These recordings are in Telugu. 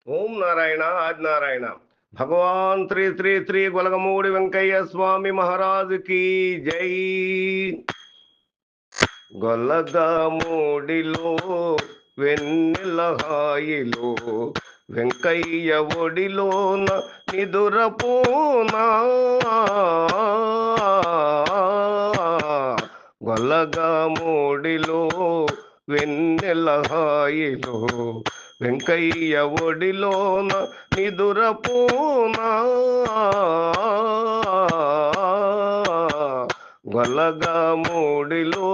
ఓం నారాయణ ఆది నారాయణ. భగవాన్ శ్రీ శ్రీ శ్రీ గొలగమూడి వెంకయ్య స్వామి మహారాజుకి జై. గొలగమూడిలో వెన్నెల హాయిలో వెంకయ్య ఒడిలోన నిదురపోనా. గొలగమూడిలో వెన్నెల హాయిలో వెంకయ్య ఒడిలోన నిదురపోనా. గొలగమూడిలో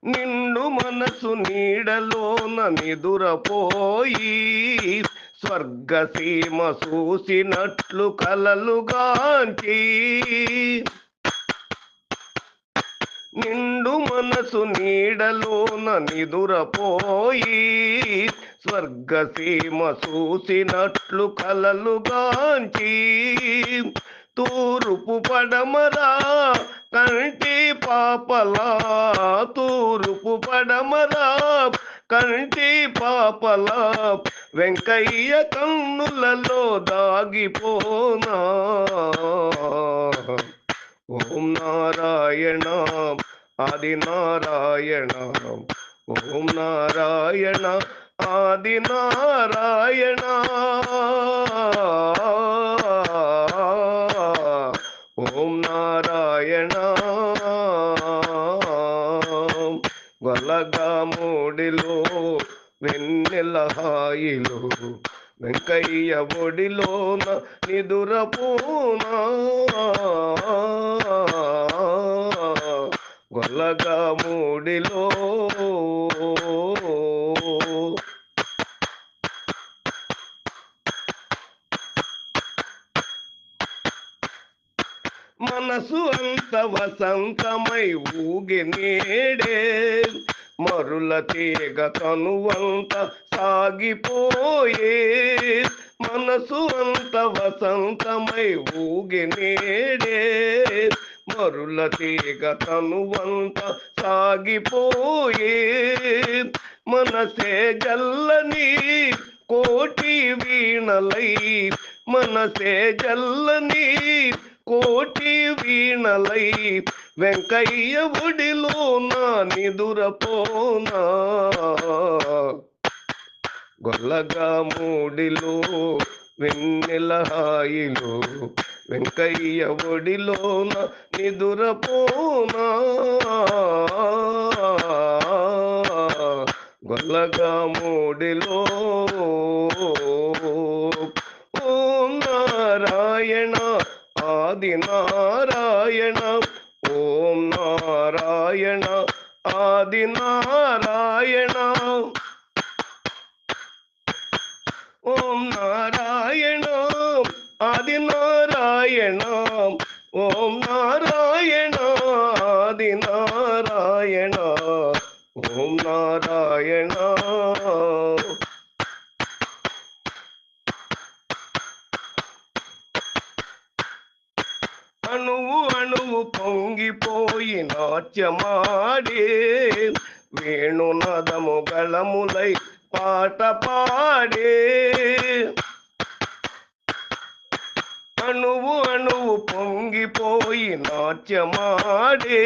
నిండు మనసు నీడలోన నిదురపోయి స్వర్గసీమ చూసినట్లు కలలుగాంచి. నిండు మనసు నీడలోన నిదురపోయి స్వర్గసీమ చూసినట్లు కలలుగాంచి. తూర్పు పడమరా కంటి పాపలా, తూర్పు పడమరా కంటి పాపలా వెంకయ్య కన్నులలో దాగిపోనా. ఓం నారాయణ ఆది నారాయణ, ఓం నారాయణ ఆది నారాయణ. ఓం నారాయణ. గొలగమూడిలో వెన్నెల హాయిలో వెంకయ్య ఒడిలోన నిదురపోనా. గొలగమూడిలో మనసు అంత వసంతమై ఊగి నేడే మరుల తీగ కనువంత సాగిపోయే. మనసు అంత వసంతమై ఊగి నేడే మరుల తీగ కనువంత సాగిపోయే. మనసే జల్లని కోటి వీణలై, మనసే జల్లని కోటి వీణలై వెంకయ్య ఒడిలో నా నిదురపోనా. గొలగమూడిలో వెన్నెల హాయిలో వెంకయ్య ఒడిలోన నిదురపోనా. గొలగమూడిలో ఓం నారాయణ ఆది నారాయణ, ఓం నారాయణ ఆది నారాయణ. ఓం నారాయణ ఆది నారాయణ, ఓం నారాయణ ఆది నారాయణ. ఓం నారాయణ. అణువు అణువు పొంగిపోయి నాట్యమాడే వేణునాదము గళములై పాట పాడే. అణువు అణువు పొంగిపోయి నాట్యమాడే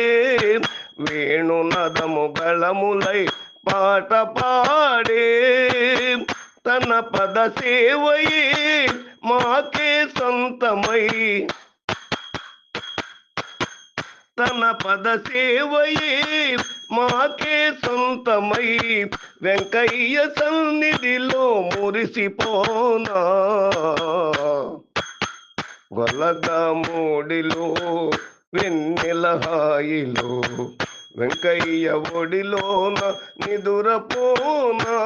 వేణునాదము గళములై పాట పాడే. తన పద సేవయే మాకే సొంతమై, తన పద సేవయే మాకే సొంతమై వెంకయ్య సన్నిధిలో మురిసిపోనా. గొలగమూడిలో వెన్నెల హాయిలో వెంకయ్య ఒడిలోన నిదురపోనా.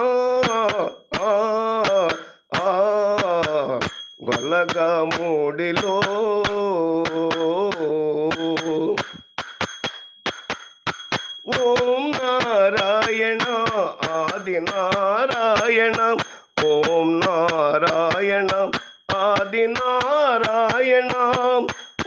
గొలగమూడిలో ఓం నారాయణ ఆది నారాయణ, ఓం నారాయణ ఆది నారాయణ.